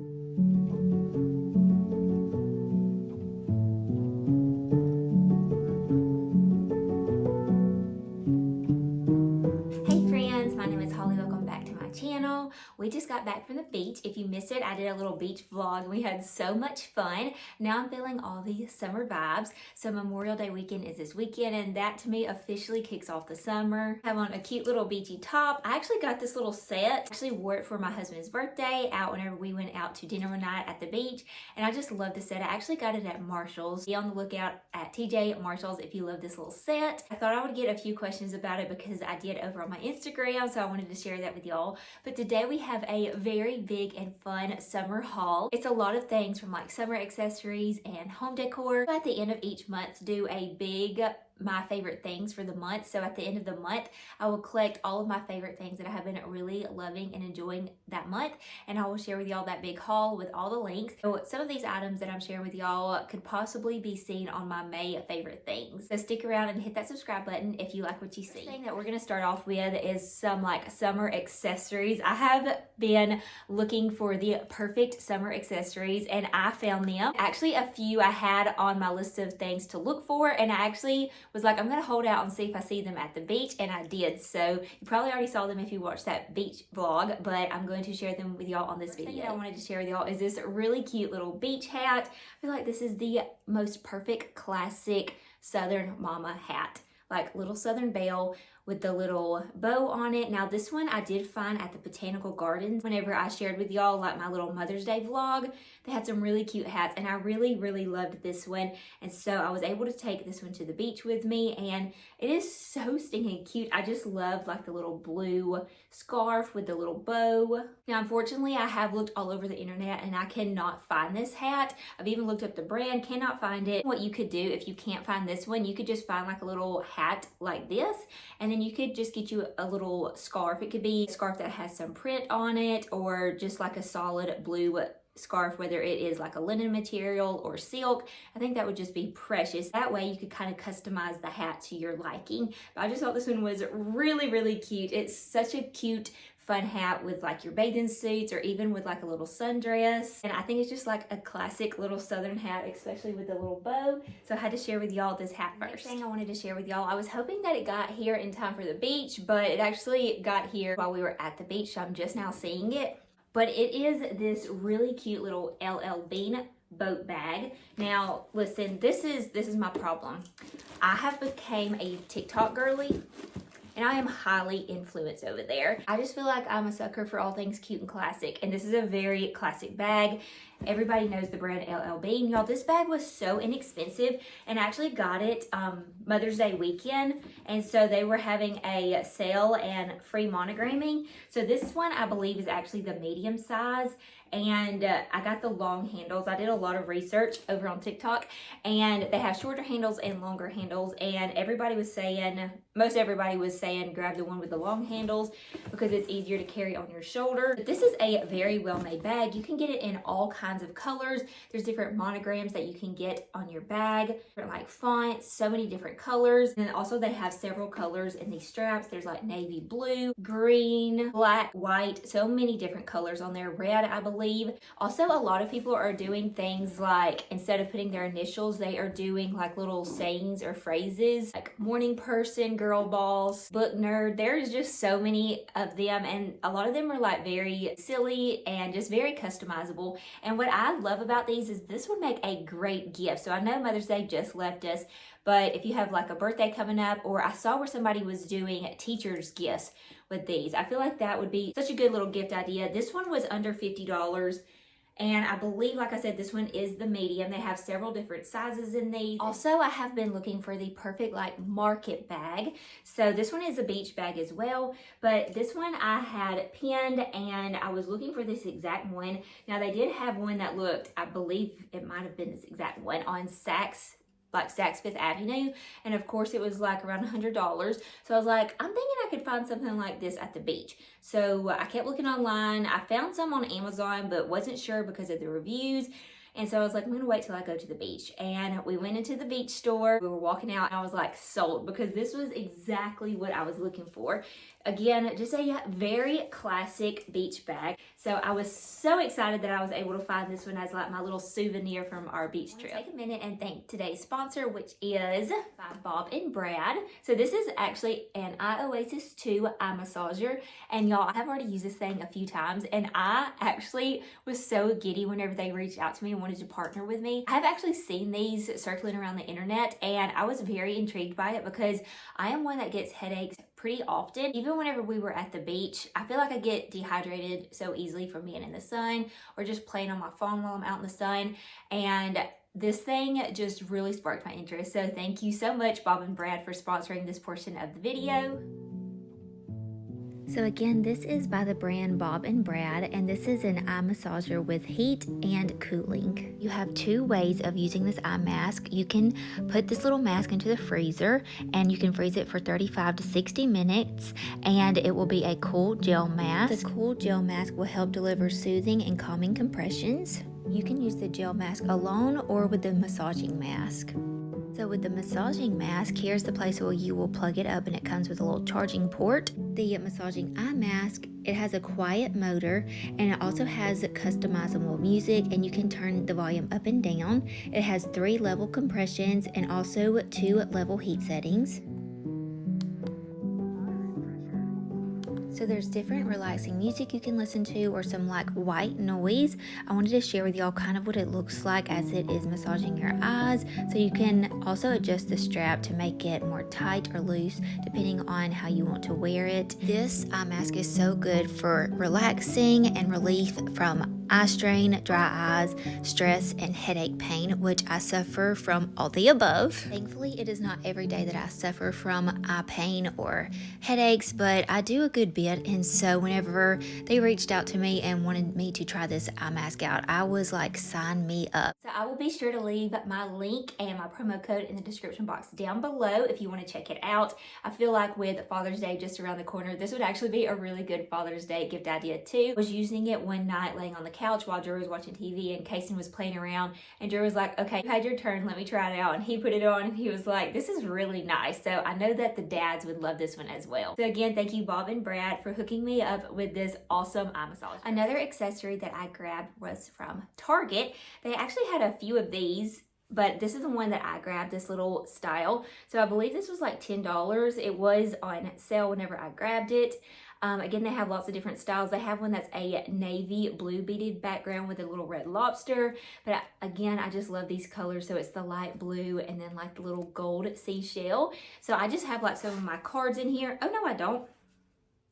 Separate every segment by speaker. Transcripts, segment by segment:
Speaker 1: Hey friends, my name is Holly. Welcome back to my channel. We just got back from the beach. If you missed it, I did a little beach vlog. We had so much fun. Now I'm feeling all the summer vibes. So Memorial Day weekend is this weekend, and that to me officially kicks off the summer. I have on a cute little beachy top. I actually got this little set. I actually wore it for my husband's birthday out whenever we went out to dinner one night at the beach, and I just love the set. I actually got it at Marshall's. Be on the lookout at TJ Marshalls if you love this little set. I thought I would get a few questions about it because I did over on my Instagram, so I wanted to share that with y'all. But today we have a very big and fun summer haul. It's a lot of things from like summer accessories and home decor. At the end of each month, do a big my favorite things for the month. So at the end of the month, I will collect all of my favorite things that I have been really loving and enjoying that month, and I will share with y'all that big haul with all the links. So some of these items that I'm sharing with y'all could possibly be seen on my May favorite things. So stick around and hit that subscribe button if you like what you see. The thing that we're gonna start off with is some like summer accessories. I have been looking for the perfect summer accessories, and I found them. Actually, a few I had on my list of things to look for, and I actually was like, I'm gonna hold out and see if I see them at the beach, and I did. So you probably already saw them if you watched that beach vlog, but I'm going to share them with y'all on this video. Thing I wanted to share with y'all is this really cute little beach hat. I feel like this is the most perfect classic Southern mama hat, like little Southern belle with the little bow on it. Now this one I did find at the Botanical Gardens. Whenever I shared with y'all like my little Mother's Day vlog, they had some really cute hats, and I really loved this one. And so I was able to take this one to the beach with me, and it is so stinking cute. I just love like the little blue scarf with the little bow. Now unfortunately I have looked all over the internet and I cannot find this hat. I've even looked up the brand, cannot find it. What you could do if you can't find this one, you could just find like a little hat like this, and then you could just get you a little scarf. It could be a scarf that has some print on it, or just like a solid blue scarf, whether it is like a linen material or silk. I think that would just be precious. That way you could kind of customize the hat to your liking. But I just thought this one was really cute. It's such a cute fun hat with like your bathing suits, or even with like a little sundress. And I think it's just like a classic little Southern hat, especially with the little bow. So I had to share with y'all this hat first. Next thing I wanted to share with y'all, I was hoping that it got here in time for the beach, but it actually got here while we were at the beach, so I'm just now seeing it. But it is this really cute little LL Bean boat bag. Now listen, this is my problem. I have became a TikTok girly, and I am highly influenced over there. I just feel like I'm a sucker for all things cute and classic, and this is a very classic bag. Everybody knows the brand LL Bean. Y'all, this bag was so inexpensive, and I actually got it Mother's Day weekend, and so they were having a sale and free monogramming. So this one I believe is actually the medium size, and I got the long handles. I did a lot of research over on TikTok, and they have shorter handles and longer handles, and everybody was saying, most everybody was saying grab the one with the long handles because it's easier to carry on your shoulder. But this is a very well-made bag. You can get it in all kinds of colors. There's different monograms that you can get on your bag, different like fonts, so many different colors. And also they have several colors in these straps. There's like navy blue, green, black, white, so many different colors on there. Red, I believe. Also, a lot of people are doing things like, instead of putting their initials, they are doing like little sayings or phrases like morning person, girl boss, book nerd. There's just so many of them, and a lot of them are like very silly and just very customizable. And what I love about these is this would make a great gift. So I know Mother's Day just left us, but if you have like a birthday coming up, or I saw where somebody was doing teacher's gifts with these, I feel like that would be such a good little gift idea. This one was under $50. And I believe, like I said, this one is the medium. They have several different sizes in these. Also, I have been looking for the perfect like market bag. So this one is a beach bag as well, but this one I had pinned, and I was looking for this exact one. Now they did have one that looked, I believe it might have been this exact one on Saks, like Saks Fifth Avenue, and of course it was like around $100. So I was like, I'm thinking I could find something like this at the beach. So I kept looking online. I found some on Amazon, but wasn't sure because of the reviews. And so I was like, I'm gonna wait till I go to the beach. And we went into the beach store. We were walking out and I was like sold, because this was exactly what I was looking for. Again, just a very classic beach bag. So I was so excited that I was able to find this one as like my little souvenir from our beach trip. Take a minute and thank today's sponsor, which is by Bob and Brad. So this is actually an Oasis 2 eye massager. And y'all, I've already used this thing a few times, and I actually was so giddy whenever they reached out to me and wanted to partner with me. I have actually seen these circling around the internet, and I was very intrigued by it because I am one that gets headaches pretty often. Even whenever we were at the beach, I feel like I get dehydrated so easily from being in the sun or just playing on my phone while I'm out in the sun. And this thing just really sparked my interest. So thank you so much, Bob and Brad, for sponsoring this portion of the video. So again, this is by the brand Bob and Brad, and this is an eye massager with heat and cooling. You have two ways of using this eye mask. You can put this little mask into the freezer, and you can freeze it for 35 to 60 minutes, and it will be a cool gel mask. The cool gel mask will help deliver soothing and calming compressions. You can use the gel mask alone or with the massaging mask. So with the massaging mask, here's the place where you will plug it up, and it comes with a little charging port. The massaging eye mask, it has a quiet motor, and it also has customizable music, and you can turn the volume up and down. It has 3 level compressions and also 2 level heat settings. So there's different relaxing music you can listen to, or some like white noise. I wanted to share with y'all kind of what it looks like as it is massaging your eyes. So you can also adjust the strap to make it more tight or loose depending on how you want to wear it. This eye mask is so good for relaxing and relief from eye strain, dry eyes, stress, and headache pain, which I suffer from all the above. Thankfully, it is not every day that I suffer from eye pain or headaches, but I do a good bit. And so whenever they reached out to me and wanted me to try this eye mask out, I was like, sign me up. So I will be sure to leave my link and my promo code in the description box down below if you want to check it out. I feel like with Father's Day just around the corner, this would actually be a really good Father's Day gift idea too. I was using it one night laying on the couch while Drew was watching TV, and Kason was playing around, and Drew was like, okay, you had your turn, let me try it out. And he put it on and he was like, this is really nice. So I know that the dads would love this one as well. So again, thank you Bob and Brad for hooking me up with this awesome eye massage. Another accessory that I grabbed was from Target. They actually had a few of these, but this is the one that I grabbed, this little style. So I believe this was like $10. It was on sale whenever I grabbed it. Again, they have lots of different styles. They have one that's a navy blue beaded background with a little red lobster. But again, I just love these colors. So it's the light blue and then like the little gold seashell. So I just have like some of my cards in here. Oh no, I don't.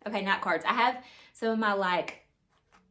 Speaker 1: Okay, not cards. I have some of my like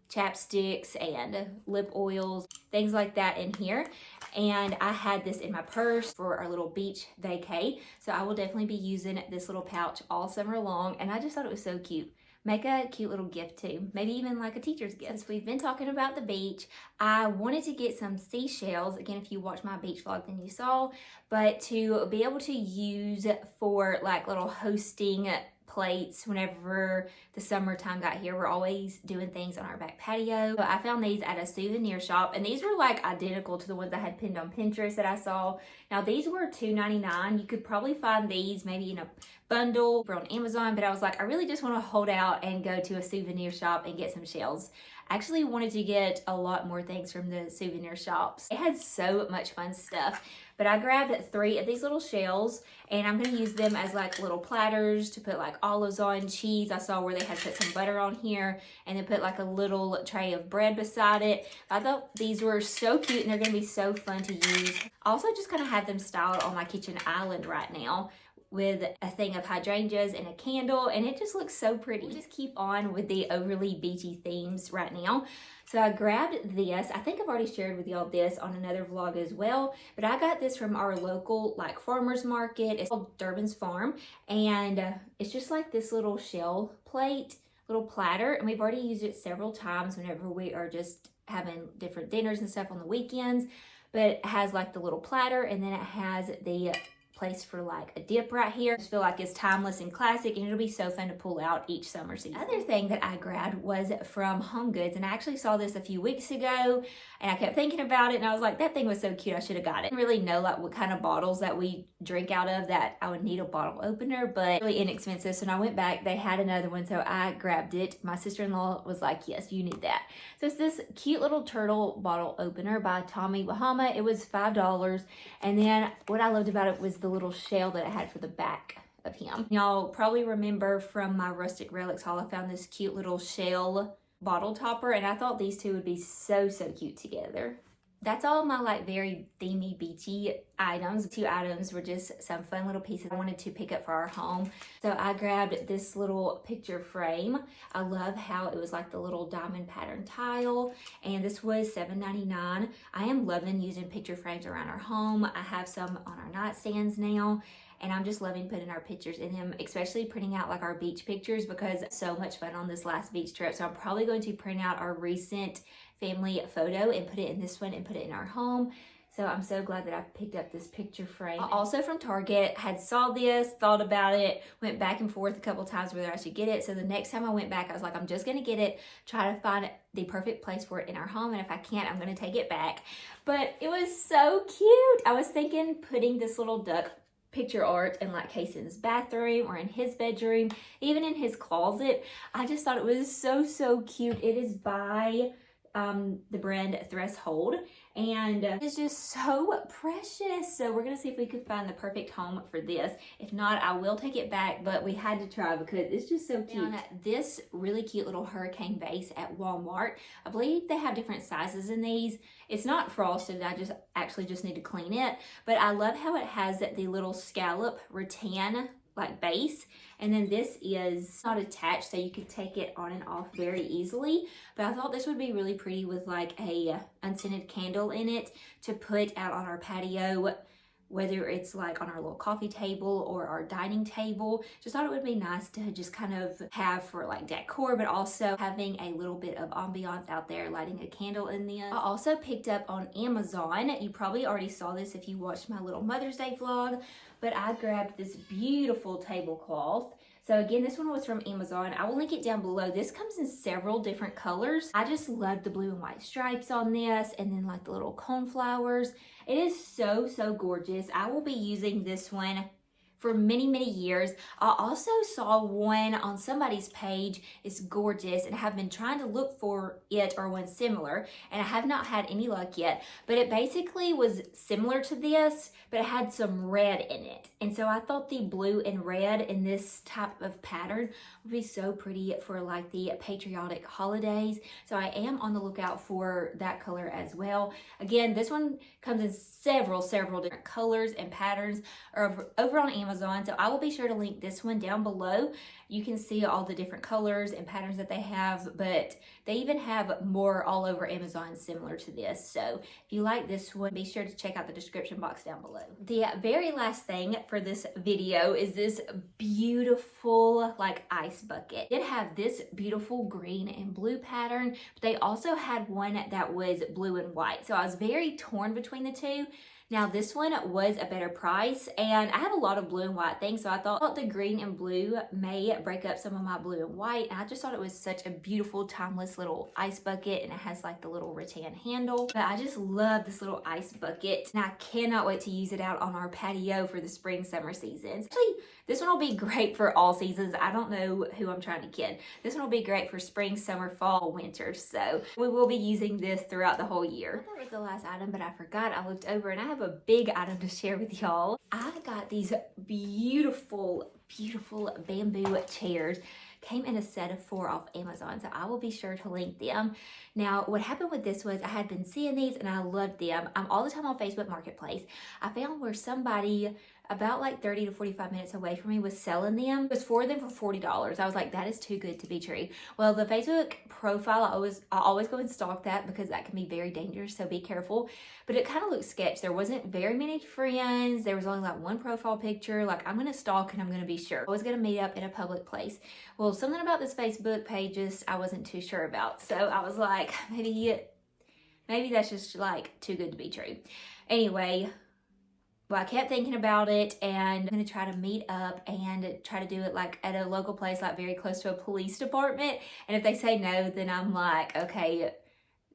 Speaker 1: chapsticks and lip oils, things like that in here. And I had this in my purse for our little beach vacay. So I will definitely be using this little pouch all summer long. And I just thought it was so cute. Make a cute little gift too. Maybe even like a teacher's gift. Since we've been talking about the beach, I wanted to get some seashells. Again, if you watched my beach vlog, then you saw. But to be able to use for like little hosting plates whenever the summertime got here. We're always doing things on our back patio. So I found these at a souvenir shop, and these were like identical to the ones I had pinned on Pinterest that I saw. Now these were $2.99. You could probably find these maybe in a bundle or on Amazon, but I was like, I really just want to hold out and go to a souvenir shop and get some shells. I actually wanted to get a lot more things from the souvenir shops. It had so much fun stuff. But I grabbed 3 of these little shells, and I'm going to use them as like little platters to put like olives on, cheese. I saw where they had put some butter on here, and then put like a little tray of bread beside it. I thought these were so cute, and they're going to be so fun to use. I also just kind of have them styled on my kitchen island right now with a thing of hydrangeas and a candle, and it just looks so pretty. We'll just keep on with the overly beachy themes right now. So I grabbed this. I think I've already shared with y'all this on another vlog as well, but I got this from our local like farmer's market. It's called Durbin's Farm, and it's just like this little shell plate, little platter, and we've already used it several times whenever we are just having different dinners and stuff on the weekends. But it has like the little platter, and then it has the place for like a dip right here. I just feel like it's timeless and classic, and it'll be so fun to pull out each summer season. The other thing that I grabbed was from Home Goods, and I actually saw this a few weeks ago, and I kept thinking about it, and I was like, that thing was so cute, I should have got it. I didn't really know like what kind of bottles that we drink out of that I would need a bottle opener, but really inexpensive. So when I went back, they had another one, so I grabbed it. My sister-in-law was like, yes, you need that. So it's this cute little turtle bottle opener by Tommy Bahama. It was $5, and then what I loved about it was the little shell that it had for the back of him. Y'all probably remember from my Rustic Relics haul, I found this cute little shell bottle topper, and I thought these two would be so cute together. That's all my like very themey beachy items. The 2 items were just some fun little pieces I wanted to pick up for our home. So I grabbed this little picture frame. I love how it was like the little diamond pattern tile, and this was $7.99. I am loving using picture frames around our home. I have some on our nightstands now, and I'm just loving putting our pictures in them, especially printing out like our beach pictures, because so much fun on this last beach trip. So I'm probably going to print out our recent family photo and put it in this one and put it in our home. So I'm so glad that I picked up this picture frame. Also from Target, had saw this, thought about it, went back and forth a couple times whether I should get it. So the next time I went back, I was like, I'm just gonna get it, try to find the perfect place for it in our home, and if I can't, I'm gonna take it back. But it was so cute. I was thinking putting this little duck picture art in like Cason's bathroom or in his bedroom, even in his closet. I just thought it was so cute. It is by the brand Threshold, and it's just so precious. So we're gonna see if we could find the perfect home for this. If not, I will take it back, but we had to try because it's just so cute. This really cute little hurricane vase at Walmart. I believe they have different sizes in these. It's not frosted, I actually just need to clean it, but I love how it has the little scallop rattan like base, and then this is not attached, so you could take it on and off very easily. But I thought this would be really pretty with like a unscented candle in it to put out on our patio, whether it's like on our little coffee table or our dining table. Just thought it would be nice to just kind of have for like decor, but also having a little bit of ambiance out there, lighting a candle in this. I also picked up on Amazon, you probably already saw this if you watched my little Mother's Day vlog, but I grabbed this beautiful tablecloth. So again, this one was from Amazon. I will link it down below. This comes in several different colors. I just love the blue and white stripes on this, and then like the little coneflowers. It is so gorgeous. I will be using this one for many years. I also saw one on somebody's page. It's gorgeous, and I have been trying to look for it or one similar, and I have not had any luck yet. But it basically was similar to this, but it had some red in it. And so I thought the blue and red in this type of pattern would be so pretty for like the patriotic holidays. So I am on the lookout for that color as well. Again, this one comes in several different colors and patterns over on Amazon. So I will be sure to link this one down below. You can see all the different colors and patterns that they have, but they even have more all over Amazon similar to this. So if you like this one, be sure to check out the description box down below. The very last thing for this video is this beautiful like ice bucket. It had this beautiful green and blue pattern, but they also had one that was blue and white. So I was very torn between the two. Now this one was a better price, and I have a lot of blue and white things, so I thought the green and blue may break up some of my blue and white, and I just thought it was such a beautiful timeless little ice bucket, and it has like the little rattan handle. But I just love this little ice bucket, and I cannot wait to use it out on our patio for the spring summer seasons. Actually, this one will be great for all seasons. I don't know who I'm trying to kid. This one will be great for spring, summer, fall, winter, so we will be using this throughout the whole year. That was the last item, but I forgot. I looked over and I have a big item to share with y'all. I got these beautiful bamboo chairs. Came in a set of 4 off Amazon, so I will be sure to link them. Now, what happened with this was I had been seeing these and I loved them. I'm all the time on Facebook Marketplace. I found where somebody about like 30 to 45 minutes away from me was selling them. It was for them for $40. I was like, that is too good to be true. Well, the Facebook profile, I always go and stalk that because that can be very dangerous, so be careful. But it kind of looked sketch. There wasn't very many friends. There was only like one profile picture. Like, I'm gonna stalk and I'm gonna be sure. I was gonna meet up in a public place. Well, something about this Facebook page just I wasn't too sure about. So I was like, maybe that's just like too good to be true. Anyway, Well, I kept thinking about it, and I'm gonna try to meet up and try to do it like at a local place, like very close to a police department. And if they say no, then I'm like, okay,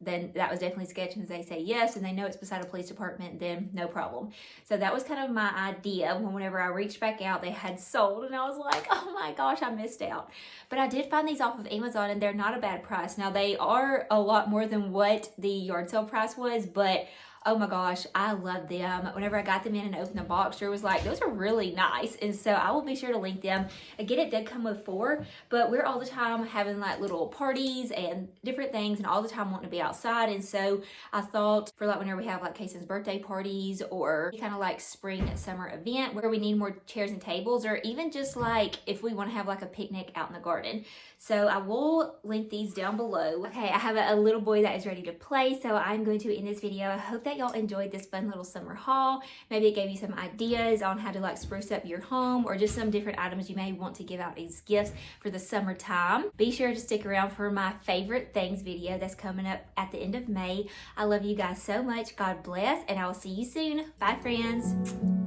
Speaker 1: then that was definitely sketch. And if they say yes and they know it's beside a police department, then no problem. So that was kind of my idea. Whenever I reached back out, they had sold, and I was like, oh my gosh, I missed out. But I did find these off of Amazon, and they're not a bad price. Now, they are a lot more than what the yard sale price was, but oh my gosh, I love them. Whenever I got them in and opened the box, Drew was like, those are really nice. And so I will be sure to link them. Again, it did come with 4, but we're all the time having like little parties and different things, and all the time wanting to be outside. And so I thought for like whenever we have like Casey's birthday parties, or kind of like spring summer event where we need more chairs and tables, or even just like if we want to have like a picnic out in the garden. So I will link these down below. Okay, I have a little boy that is ready to play, so I'm going to end this video. I hope that y'all enjoyed this fun little summer haul. Maybe it gave you some ideas on how to like spruce up your home, or just some different items you may want to give out as gifts for the summertime. Be sure to stick around for my favorite things video that's coming up at the end of May. I love you guys so much. God bless, and I will see you soon. Bye, friends.